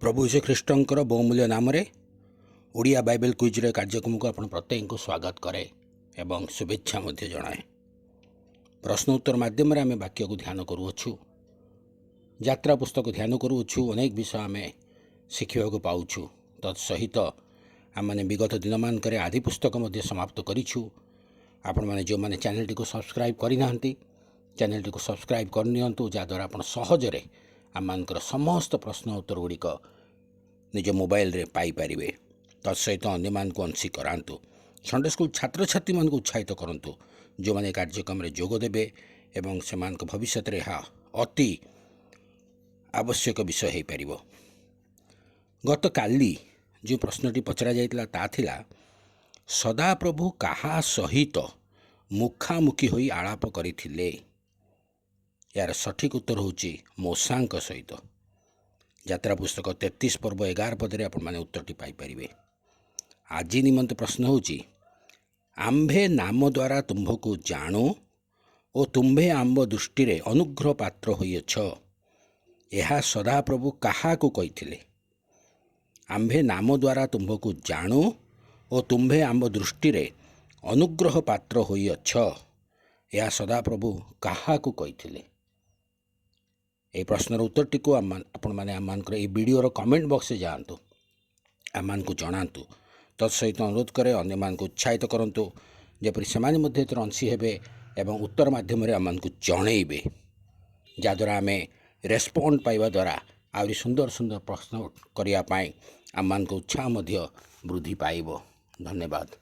प्रभु यीशु ख्रीष्टर बहुमूल्य नाम Odia Bible quiz कार्यक्रम को आपण प्रत्येक को स्वागत करे एवं शुभेच्छा जनाए। प्रश्न उत्तर माध्यम आम वाक्य को ध्यान करुछु, यात्रा पुस्तक ध्यान करुछु, अनेक विषय आम शिखा पाऊँ। तत्सहित आम मैंने विगत दिन मानक आदि पुस्तक समाप्त करूँ। आपण मैंने जो मैंने चैनल टी को सब्सक्राइब करना चैनल टी को सब्सक्राइब करनियंतु, जहाँद्वारा आप सहजरे आमर समस्त प्रश्न उत्तर गुड़िक निज मोबाइल रे पाई परिवे। तत्सहित अन्य मान को अंशी करांतु। संडे स्कूल छात्र छात्री मान को उत्साहित करंतु, जो माने कार्यक्रम रे जोग देबे एवं सेमान को भविष्य रे अति आवश्यक विषय हो पारिबो। गत काली जो प्रश्नटी पचरा जाइतला ता थिला, सदाप्रभु काहा सहित मुखामुखी होई आलाप करिथिले। यार सठिक उत्तर होची मूसांक सहित। यात्रा पुस्तक 33 पर्व 11 पदरे आपण माने उत्तरटी पाई परिवे। आज निमंत प्रश्न होची, आंभे नाम द्वारा तुम्भको जाणु और तुम्भे आंब दृष्टि रे अनुग्रह पात्र होइछ। यह सदाप्रभु काहा को कहिथिले। आंभे नाम द्वारा तुम्भको जाणु और तुम्भे आंब दृष्टि रे अनुग्रह पात्र होइछ। यह सदाप्रभु काहा को कहिथिले। ये प्रश्नर उत्तरटी को आपण मैंने आम वीडियोर कमेंट बॉक्स से जातु, आम को जनातु। तत्सहित अनुरोध करे अन्य मान को उत्साहित करंतु, जेपरि सेमाने मध्ये अंशी हेबे एवं उत्तर माध्यम आम को जनइबे, जहाँद्वारा आम रेस्पॉन्ड पाइबा द्वारा आहरी सुंदर सुंदर प्रश्न करने आम को उत्साह वृद्धि पाइब। धन्यवाद।